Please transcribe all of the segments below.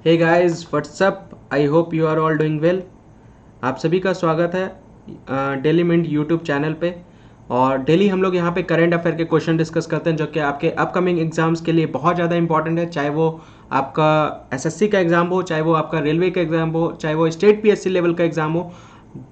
Hey guys what's up, I hope you are all doing well. आप सभी का स्वागत है डेली मिंट यूट्यूब चैनल पे। और डेली हम लोग यहाँ पे करंट अफेयर के क्वेश्चन डिस्कस करते हैं जो कि आपके अपकमिंग एग्जाम्स के लिए बहुत ज़्यादा इंपॉर्टेंट है। चाहे वो आपका एसएससी का एग्जाम हो, चाहे वो आपका रेलवे का एग्जाम हो, चाहे वो स्टेट पीएससी लेवल का एग्जाम हो,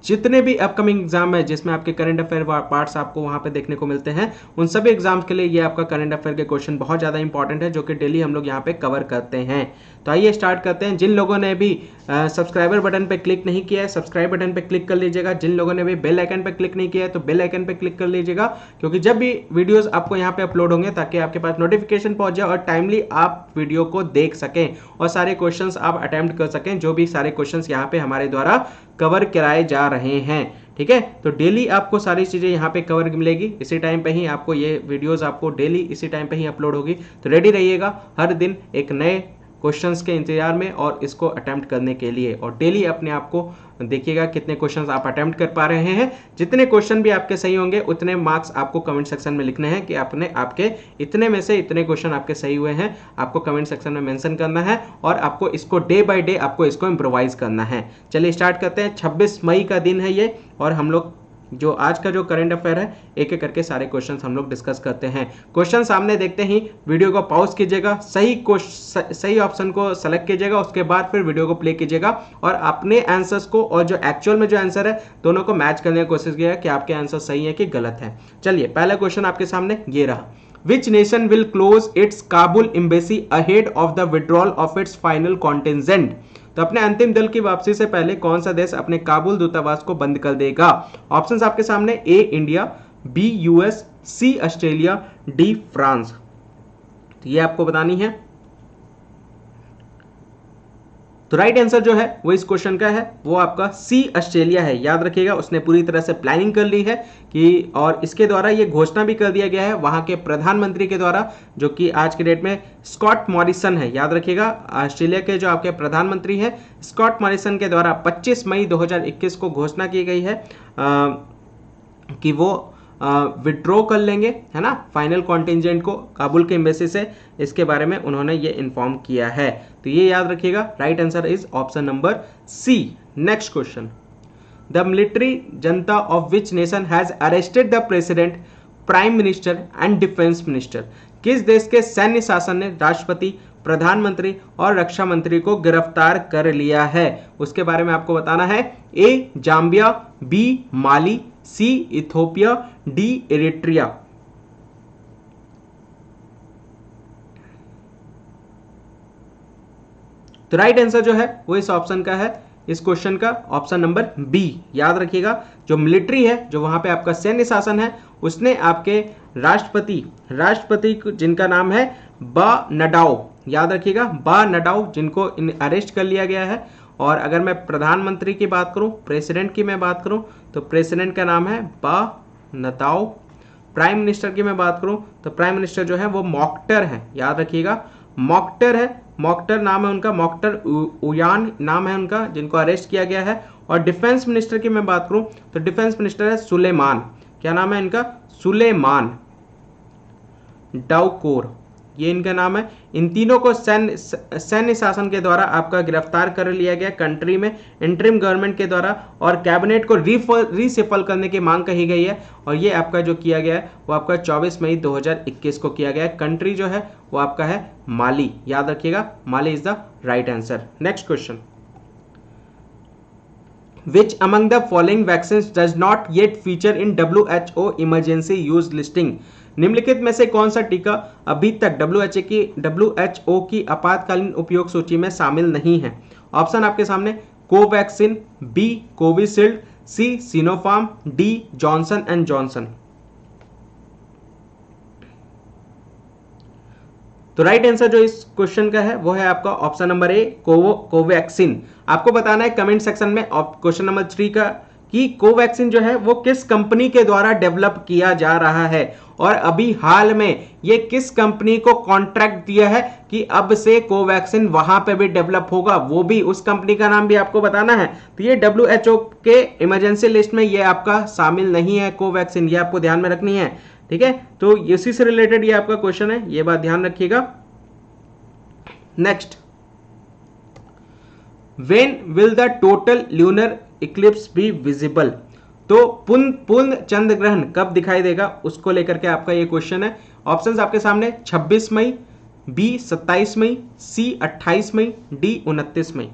जितने भी अपकमिंग एग्जाम है जिसमें आपके करंट अफेयर पार्ट्स आपको वहां पे देखने को मिलते हैं, उन सभी एग्जाम्स के लिए ये आपका करंट अफेयर के क्वेश्चन बहुत ज़्यादा इंपॉर्टेंट है जो कि डेली हम लोग यहाँ पे कवर करते हैं। तो आइए स्टार्ट करते हैं। जिन लोगों ने भी सब्सक्राइबर बटन पे क्लिक नहीं किया है, सब्सक्राइब बटन पे क्लिक कर लीजिएगा। जिन लोगों ने भी बेल आइकन पे क्लिक नहीं किया है तो बेल आइकन पे क्लिक कर लीजिएगा, क्योंकि जब भी वीडियोस आपको यहाँ पे अपलोड होंगे ताकि आपके पास नोटिफिकेशन पहुंच जाए और टाइमली आप वीडियो को देख सकें और सारे क्वेश्चंस आप अटेम्प्ट कर सकें, जो भी सारे क्वेश्चंस यहाँ पे हमारे द्वारा कवर कराए जा रहे हैं। ठीक है, तो डेली आपको सारी चीजें यहाँ पे कवर मिलेगी। इसी टाइम पे ही आपको ये वीडियोस आपको डेली इसी टाइम पे ही अपलोड होगी। तो रेडी रहिएगा हर दिन एक नए क्वेश्चंस के इंतजार में और इसको अटेम्प्ट करने के लिए। और डेली अपने आप को देखिएगा कितने क्वेश्चंस आप अटेम्प्ट कर पा रहे हैं। जितने क्वेश्चन भी आपके सही होंगे उतने मार्क्स आपको कमेंट सेक्शन में लिखने हैं कि आपने आपके इतने में से इतने क्वेश्चन आपके सही हुए हैं। आपको कमेंट सेक्शन में मेंशन करना है और आपको इसको डे बाय डे आपको इसको इम्प्रोवाइज करना है। चलिए स्टार्ट करते हैं। 26 मई का दिन है ये, और हम लोग जो आज का जो करंट अफेयर है एक एक करके सारे क्वेश्चंस हम लोग डिस्कस करते हैं। क्वेश्चन सामने देखते ही वीडियो को पॉज कीजिएगा, सही ऑप्शन को सेलेक्ट कीजिएगा, उसके बाद फिर वीडियो को प्ले कीजिएगा और अपने आंसर्स को और जो एक्चुअल में जो आंसर है दोनों को मैच करने की कोशिश कीजिएगा कि आपके आंसर सही है कि गलत है। चलिए पहला क्वेश्चन आपके सामने ये रहा। Which nation will close its Kabul embassy ahead of the withdrawal of its final contingent? तो अपने अंतिम दल की वापसी से पहले कौन सा देश अपने काबुल दूतावास को बंद कर देगा? ऑप्शंस आपके सामने, ए इंडिया, बी यूएस, सी ऑस्ट्रेलिया, डी फ्रांस। तो ये आपको बतानी है। तो राइट आंसर जो है वो इस क्वेश्चन का है वो आपका सी ऑस्ट्रेलिया है। याद रखिएगा, उसने पूरी तरह से प्लानिंग कर ली है कि, और इसके द्वारा ये घोषणा भी कर दिया गया है वहां के प्रधानमंत्री के द्वारा, जो कि आज के डेट में स्कॉट मॉरिसन है। याद रखिएगा, ऑस्ट्रेलिया के जो आपके प्रधानमंत्री हैं स्कॉट मॉरिसन के द्वारा 25 मई 2021 को घोषणा की गई है कि वो विड्रॉ कर लेंगे, है ना, फाइनल कॉन्टिजेंट को काबुल के एम्बेसी से। इसके बारे में उन्होंने ये इन्फॉर्म किया है। तो ये याद रखिएगा, right answer is option number C. Next question. The military junta of which nation has arrested the president, prime minister and defence minister? किस देश के सैन्य शासन ने राष्ट्रपति, प्रधानमंत्री और रक्षा मंत्री को गिरफ्तार कर लिया है? उसके बारे में आपको बताना है। ए जाम्बिया, बी माली, सी इथोपिया, डी इरिट्रिया। तो राइट आंसर जो है वो इस ऑप्शन का है, इस क्वेश्चन का ऑप्शन नंबर बी। याद रखिएगा, जो मिलिट्री है, जो वहां पे आपका सैन्य शासन है, उसने आपके राष्ट्रपति जिनका नाम है बा नडाओ, याद रखिएगा बा नडाओ, जिनको अरेस्ट कर लिया गया है। और अगर मैं प्रधानमंत्री की बात करूं, प्रेसिडेंट की मैं बात करूं, तो प्रेसिडेंट का नाम है बा नदाओ। प्राइम मिनिस्टर की मैं बात करूं तो प्राइम मिनिस्टर जो है वो मॉक्टर है। याद रखिएगा, मॉक्टर है, मॉक्टर नाम है उनका, मॉक्टर उयान नाम है उनका, जिनको अरेस्ट किया गया है। और डिफेंस मिनिस्टर की मैं बात करूं तो डिफेंस मिनिस्टर है सुलेमान। क्या नाम है इनका? सुलेमान डाउकोर, ये इनका नाम है। इन तीनों को सैन्य शासन के द्वारा आपका गिरफ्तार कर लिया गया कंट्री में, इंटरिम गवर्नमेंट के द्वारा, और कैबिनेट को रीशफल करने की मांग कही गई है। और ये आपका जो किया गया है वो आपका 24 मई 2021 को किया गया है। कंट्री जो है वो आपका है माली। याद रखिएगा, Mali is the right answer. Next question. Which among the following vaccines does not yet feature in WHO emergency use listing? निम्नलिखित में से कौन सा टीका अभी तक WHO की आपातकालीन उपयोग सूची में शामिल नहीं है? ऑप्शन आपके सामने, Covaxin, B Covishield, C Sinopharm, D Johnson and Johnson. तो राइट आंसर जो इस क्वेश्चन का है वो है आपका ऑप्शन नंबर ए, कोवैक्सीन। आपको बताना है कमेंट सेक्शन में क्वेश्चन नंबर 3 का कि कोवैक्सीन जो है वो किस कंपनी के द्वारा डेवलप किया जा रहा है, और अभी हाल में ये किस कंपनी को कॉन्ट्रैक्ट दिया है कि अब से कोवैक्सीन वहां पे भी डेवलप होगा, वो भी उस कंपनी का नाम भी आपको बताना है। तो ये WHO के इमरजेंसी लिस्ट में ये आपका शामिल नहीं है कोवैक्सीन, ये आपको ध्यान में रखनी है। ठीक है, तो इसी से रिलेटेड ये आपका क्वेश्चन है, ये बात ध्यान रखिएगा। Next, when will the total lunar Eclipse be visible? तो पूर्ण चंद्र ग्रहण कब दिखाई देगा, उसको लेकर के आपका ये क्वेश्चन है। ऑप्शंस आपके सामने 26 मई, बी 27 मई, सी 28 मई, डी 29 मई।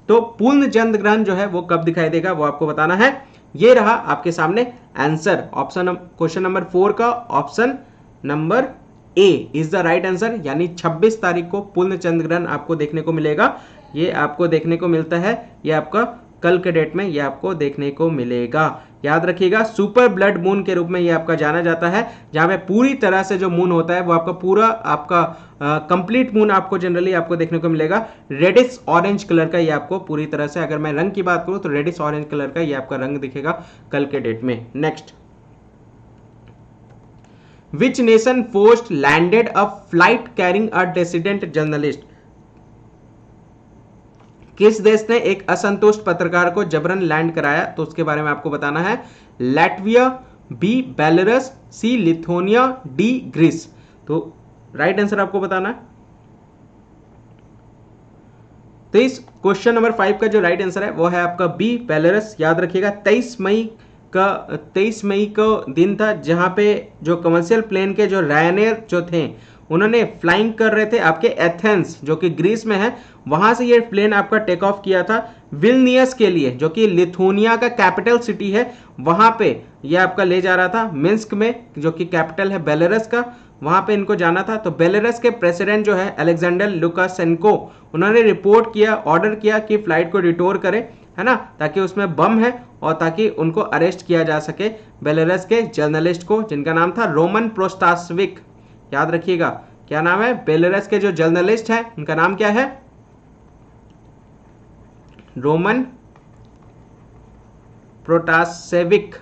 तो पूर्ण चंद्र ग्रहण जो है वो कब दिखाई देगा वो आपको बताना है। ये रहा आपके सामने आंसर। ऑप्शन क्वेश्चन नंबर 4 का option number A is the right answer, यानी 26 तारीख को पूर्ण चंद्र ग्रहण आपको देखने को मिलेगा। ये आपको देखने को मिलता है, ये आपका कल के डेट में ये आपको देखने को मिलेगा। याद रखिएगा, सुपर ब्लड मून के रूप में ये आपका जाना जाता है, जहां पे पूरी तरह से जो मून होता है वो आपका पूरा आपका कंप्लीट मून आपको जनरली आपको देखने को मिलेगा रेडिश ऑरेंज कलर का। ये आपको पूरी तरह से, अगर मैं रंग की बात करूं तो रेडिश ऑरेंज कलर का ये आपका रंग दिखेगा कल के डेट में। Next, which nation forced landed a flight carrying a dissident journalist? किस देश ने एक असंतुष्ट पत्रकार को जबरन लैंड कराया? तो उसके बारे में आपको बताना है। लैटविया, बी बेलारूस, सी लिथुआनिया, डी ग्रीस। तो राइट आंसर आपको बताना है। तो इस क्वेश्चन नंबर 5 का जो राइट आंसर है वो है आपका बी बेलारूस। याद रखिएगा 23 मई का दिन था, जहां पे जो कमर्शियल प्लेन के जो रायनेर जो थे उन्होंने फ्लाइंग कर रहे थे आपके एथेंस जो कि ग्रीस में है, वहां से ये प्लेन आपका टेक ऑफ किया था विल्नियस के लिए, जो कि लिथुआनिया का कैपिटल सिटी है। वहां पे ये आपका ले जा रहा था मिन्स्क में, जो कि कैपिटल है बेलारूस का, वहां पे इनको जाना था। तो बेलारूस के प्रेसिडेंट जो है अलेक्जेंडर लुकाशेंको, उन्होंने रिपोर्ट किया, ऑर्डर किया कि फ्लाइट को डिटोर करे, है ना, ताकि उसमें बम है और ताकि उनको अरेस्ट किया जा सके बेलारूस के जर्नलिस्ट को, जिनका नाम था रोमन प्रोस्टाशविक। याद रखिएगा क्या नाम है, बेलारूस के जो जर्नलिस्ट हैं उनका नाम क्या है, रोमन प्रोटासेविक।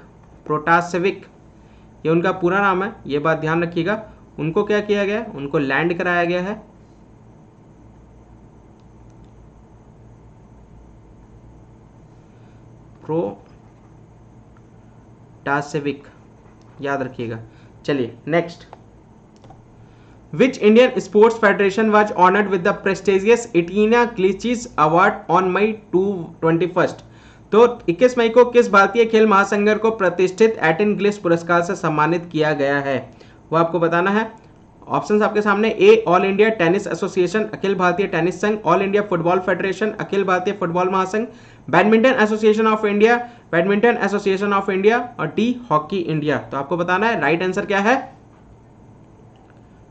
ये उनका पूरा नाम है, ये बात ध्यान रखिएगा। उनको क्या किया गया, उनको लैंड कराया गया है प्रोटासेविक, याद रखिएगा। चलिए next, Which Indian Sports Federation was honored with the prestigious Etina Glitches Award on May 21st? तो 21 मई को किस भारतीय खेल महासंघ को प्रतिष्ठित एटिन ग्लिच पुरस्कार से सम्मानित किया गया है, वो आपको बताना है। ऑप्शंस आपके सामने, ए all India tennis association, Akhil Bharatiya tennis संघ, all India football federation, Akhil Bharatiya football महासंघ, badminton association of India, badminton association of India, और डी हॉकी इंडिया। तो आपको बताना है राइट आंसर क्या है।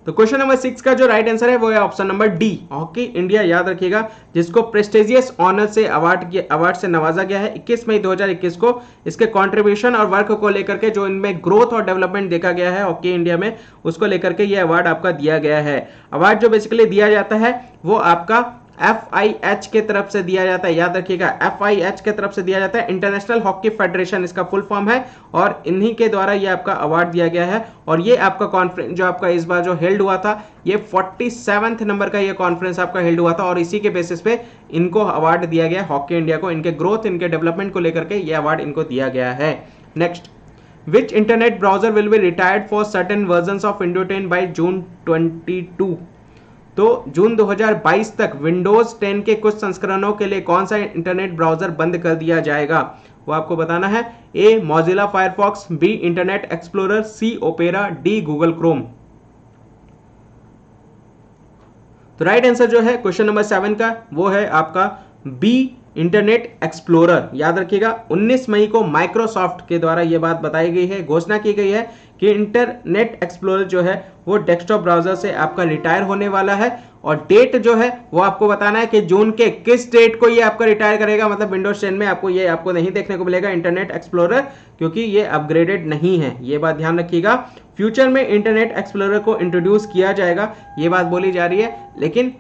तो क्वेश्चन नंबर 6 का जो राइट आंसर है वो है option number D, hockey India. याद रखिएगा, जिसको प्रेस्टिजियस ऑनर से अवार्ड से नवाजा गया है 21 मई 2021 को। इसके कंट्रीब्यूशन और वर्क को लेकर के जो इनमें ग्रोथ और डेवलपमेंट देखा गया है हॉकी इंडिया में, उसको लेकर के ये अवार्ड आपका दिया गया है। अवार्ड जो बेसिकली दिया जाता है वो आपका FIH के तरफ से दिया जाता है। याद रखिएगा, FIH के तरफ से दिया जाता है, इंटरनेशनल हॉकी फेडरेशन इसका फुल फॉर्म है, और इन्हीं के द्वारा ये आपका अवार्ड दिया गया है। और ये आपका कॉन्फ्रेंस जो आपका इस बार जो हेल्ड हुआ था, ये 47वें नंबर का ये कॉन्फ्रेंस आपका हेल्ड हुआ था, और इसी के बेसिस पे इनको अवार्ड दिया गया हॉकी इंडिया को, इनके ग्रोथ, इनके डेवलपमेंट को लेकर के ये अवार्ड इनको दिया गया है। Next, which internet browser will be retired for certain version of Window 10 by June 22? तो जून 2022 तक विंडोज 10 के कुछ संस्करणों के लिए कौन सा इंटरनेट ब्राउजर बंद कर दिया जाएगा, वो आपको बताना है। A Mozilla Firefox, B Internet Explorer, C Opera, D Google Chrome. तो राइट आंसर जो है क्वेश्चन नंबर 7 का वो है आपका बी इंटरनेट एक्सप्लोरर। याद रखिएगा 19 मई को माइक्रोसॉफ्ट के द्वारा यह बात बताई गई है, घोषणा की गई है कि इंटरनेट एक्सप्लोरर जो है वो डेस्कटॉप ब्राउजर से आपका रिटायर होने वाला है। और डेट जो है वो आपको बताना है कि जून के किस डेट को ये आपका रिटायर करेगा, मतलब विंडोज 10 में आपको ये आपको नहीं देखने को मिलेगा इंटरनेट एक्सप्लोरर, क्योंकि ये अपग्रेडेड नहीं है। ये बात ध्यान रखिएगा, फ्यूचर में इंटरनेट एक्सप्लोरर को इंट्रोड्यूस किया जाएगा, ये बात बोली जा रही है। लेकिन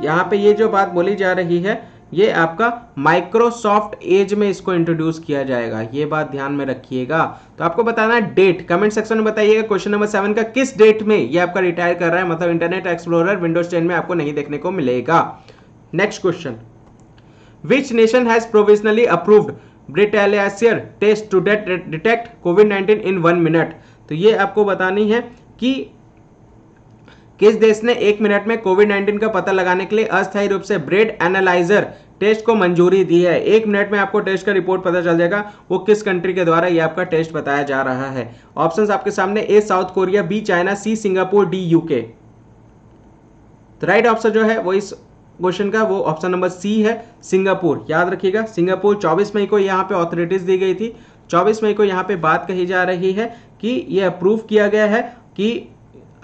यहां पे ये जो बात बोली जा रही है ये आपका माइक्रोसॉफ्ट एज में इसको इंट्रोड्यूस किया जाएगा, ये बात ध्यान में रखिएगा। तो आपको बताना है डेट, कमेंट सेक्शन में बताइएगा क्वेश्चन नंबर 7 का किस डेट में ये आपका रिटायर कर रहा है, मतलब इंटरनेट एक्सप्लोरर विंडोज 10 में आपको नहीं देखने को मिलेगा। Next question, which nation has provisionally approved breathalyser test to detect कोविड-19 इन 1 मिनट? तो ये आपको बतानी है कि किस देश ने 1 मिनट में कोविड-19 का पता लगाने के लिए अस्थायी रूप से ब्रेड एनालाइजर टेस्ट को मंजूरी दी है? 1 मिनट में आपको टेस्ट का रिपोर्ट पता चल जाएगा वो किस कंट्री के द्वारा ये आपका टेस्ट बताया जा रहा है। ऑप्शंस आपके सामने, A South Korea, B China, C Singapore, D UK. तो राइट ऑप्शन जो है वो इस क्वेश्चन का वो ऑप्शन नंबर सी है, सिंगापुर। याद रखिएगा, सिंगापुर 24 मई को यहाँ पे ऑथोरिटीज दी गई थी। 24 मई को यहाँ पे बात कही जा रही है कि ये अप्रूव किया गया है कि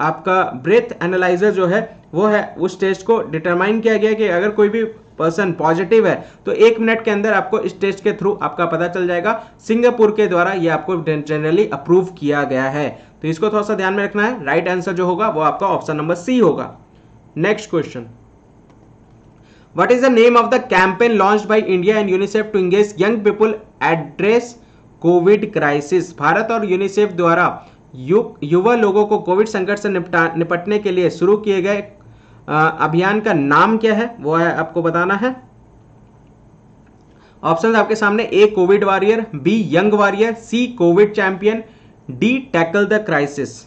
आपका ब्रेथ एनालाइजर जो है वो है, उस टेस्ट को डिटरमाइन किया गया कि अगर कोई भी पर्सन पॉजिटिव है तो 1 मिनट के अंदर आपको इस टेस्ट के थ्रू आपका पता चल जाएगा। सिंगापुर के द्वारा ये आपको जनरली अप्रूव किया गया है, तो इसको थोड़ा सा ध्यान में रखना है। राइट आंसर जो होगा वो आपका ऑप्शन नंबर सी होगा। Next question, what is the name of the campaign launched by India and UNICEF to engage young people address Covid crisis? Bharat और यूनिसेफ द्वारा युवा लोगों को कोविड संकट से निपटने के लिए शुरू किए गए अभियान का नाम क्या है, वो है आपको बताना है। ऑप्शन आपके सामने, A COVID warrior, B young warrior, C COVID champion, D tackle the crisis.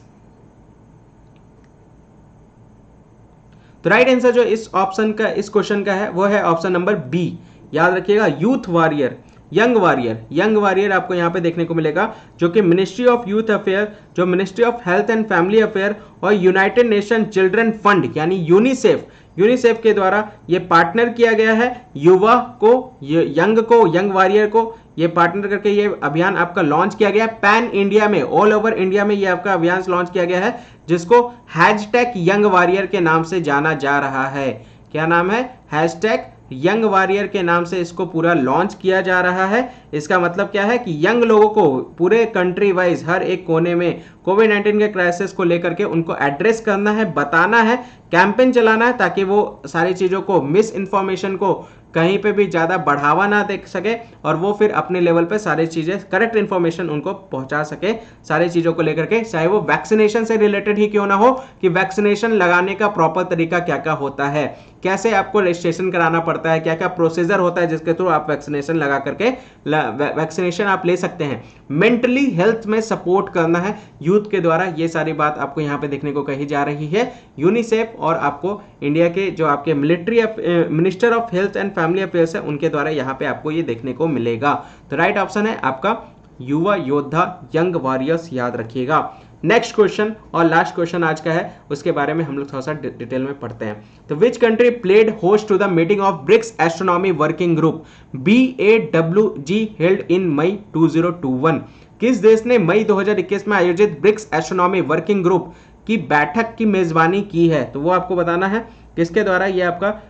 तो राइट आंसर जो इस ऑप्शन का, इस क्वेश्चन का है वो है ऑप्शन नंबर बी। याद रखिएगा, youth warrior, young warrior. Young warrior आपको यहां पे देखने को मिलेगा, जो कि मिनिस्ट्री ऑफ यूथ अफेयर, जो ministry of health and family affair और यूनाइटेड नेशन चिल्ड्रन फंड यानी यूनिसेफ के द्वारा ये पार्टनर किया गया है। युवा को, यंग वॉरियर को ये पार्टनर करके ये अभियान आपका लॉन्च किया गया। पैन इंडिया में, ऑल ओवर इंडिया में ये आपका अभियान लॉन्च किया गया है, जिसको हैशटैग यंग वॉरियर के नाम से जाना जा रहा है। क्या नाम है? हैशटैग यंग वॉरियर के नाम से इसको पूरा लॉन्च किया जा रहा है। इसका मतलब क्या है कि यंग लोगों को पूरे कंट्री वाइज हर एक कोने में कोविड-19 के क्राइसिस को लेकर के उनको एड्रेस करना है, बताना है, कैंपेन चलाना है, ताकि वो सारी चीजों को, मिस इन्फॉर्मेशन को कहीं पे भी ज्यादा बढ़ावा ना दे सके और वो फिर अपने लेवल पे सारी चीजें, करेक्ट इन्फॉर्मेशन उनको पहुंचा सके सारी चीजों को लेकर के, चाहे वो वैक्सीनेशन से रिलेटेड ही क्यों ना हो, कि वैक्सीनेशन लगाने का प्रॉपर तरीका क्या क्या होता है, कैसे आपको रजिस्ट्रेशन कराना पड़ता है, क्या क्या प्रोसीजर होता है जिसके थ्रू आप वैक्सीनेशन लगा करके वैक्सीनेशन आप ले सकते हैं। मेंटली हेल्थ में सपोर्ट करना है यूथ के द्वारा, ये सारी बात आपको यहाँ पे देखने को कही जा रही है। यूनिसेफ और आपको इंडिया के जो आपके minister of health and family affairs है उनके द्वारा यहाँ पे आपको ये देखने को मिलेगा। तो राइट ऑप्शन है आपका युवा योद्धा, यंग वॉरियर्स, याद रखिएगा। नेक्स्ट क्वेश्चन और लास्ट क्वेश्चन आज का है, उसके बारे में हम लोग थोड़ा सा डिटेल में पढ़ते हैं। तो which country played host to the meeting of BRICS astronomy working group BAWG held in May 2021? किस देश ने मई 2021 में आयोजित ब्रिक्स एस्ट्रोनॉमी वर्किंग ग्रुप की बैठक की मेजबानी की है? तो वो आपको बताना है किसके द्वारा ये आपका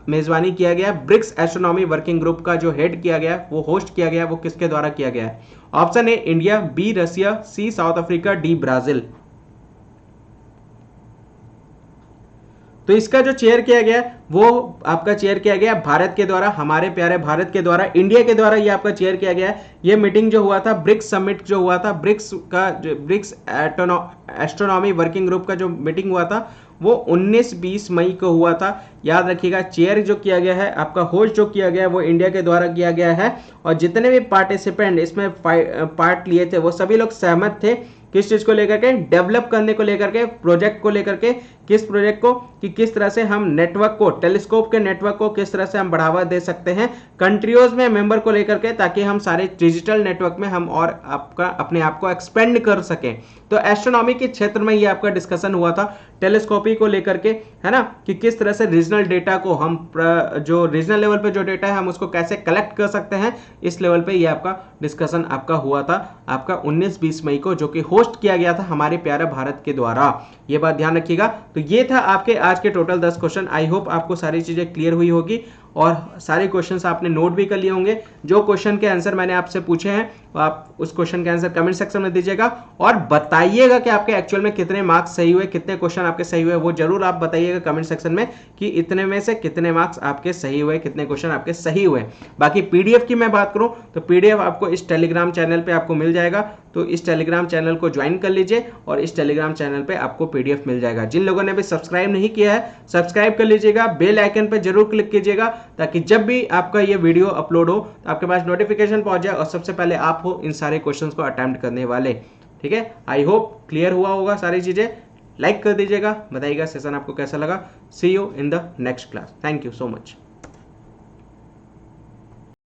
मेजबानी किया गया। ब्रिक्स एस्ट्रोनॉमी वर्किंग ग्रुप का जो हेड किया गया, वो होस्ट किया गया, वो किसके द्वारा किया गया है? Option A India, B Russia, C South Africa, D Brazil. तो इसका जो चेयर किया गया वो आपका चेयर किया गया भारत के द्वारा, हमारे प्यारे भारत के द्वारा, इंडिया के द्वारा ये आपका चेयर किया गया है। ये मीटिंग जो हुआ था, ब्रिक्स समिट जो हुआ था, ब्रिक्स एस्ट्रोनॉमी वर्किंग ग्रुप का जो मीटिंग हुआ था वो 19-20 मई को हुआ था। याद रखिएगा, चेयर जो किया गया है, आपका होस्ट जो किया गया है वो इंडिया के द्वारा किया गया है, और जितने भी पार्टिसिपेंट इसमें पार्ट लिए थे वो सभी लोग सहमत थे किस चीज को लेकर के, डेवलप करने को लेकर के, प्रोजेक्ट को लेकर के। किस प्रोजेक्ट को? कि किस तरह से हम नेटवर्क को, टेलीस्कोप के नेटवर्क को किस तरह से हम बढ़ावा दे सकते हैं कंट्रियोज में मेंबर को लेकर के, ताकि हम सारे डिजिटल नेटवर्क में हम और अपने आप को एक्सपेंड कर सकें। तो एस्ट्रोनॉमी के क्षेत्र में ये आपका डिस्कशन हुआ था टेलीस्कोपी को लेकर के, है ना, कि किस तरह से रीजनल डेटा को हम जो रीजनल लेवल पे जो डेटा है हम उसको कैसे कलेक्ट कर सकते हैं, इस लेवल पे ये आपका डिस्कशन आपका हुआ था आपका 19-20 मई को, जो कि होस्ट किया गया था हमारे प्यारे भारत के द्वारा। ये बात ध्यान रखिएगा। तो ये था आपके आज के टोटल 10 क्वेश्चन। आई होप आपको सारी चीजें क्लियर हुई होगी और सारे क्वेश्चंस आपने नोट भी कर लिए होंगे। जो क्वेश्चन के आंसर मैंने आपसे पूछे हैं तो आप उस क्वेश्चन के आंसर कमेंट सेक्शन में दीजिएगा और बताइएगा कि आपके एक्चुअल में कितने मार्क्स सही हुए, कितने क्वेश्चन आपके सही हुए, वो जरूर आप बताइएगा कमेंट सेक्शन में कि इतने में से कितने मार्क्स आपके सही हुए, कितने क्वेश्चन आपके सही हुए। बाकी पीडीएफ की मैं बात करूं तो पीडीएफ आपको इस टेलीग्राम चैनल पे आपको मिल जाएगा, तो इस टेलीग्राम चैनल को ज्वाइन कर लीजिए और इस टेलीग्राम चैनल पे आपको पीडीएफ मिल जाएगा। जिन लोगों ने भी सब्सक्राइब नहीं किया है सब्सक्राइब कर लीजिएगा, बेल आइकन पे जरूर क्लिक कीजिएगा ताकि जब भी आपका ये वीडियो अपलोड हो तो आपके पास नोटिफिकेशन पहुंच जाए और सबसे पहले आप हो इन सारे क्वेश्चंस को अटेम्प्ट करने वाले। ठीक है, आई होप क्लियर हुआ होगा सारी चीजें। लाइक कर दीजिएगा, बताइएगा सेशन आपको कैसा लगा। See you in the next class. Thank you so much.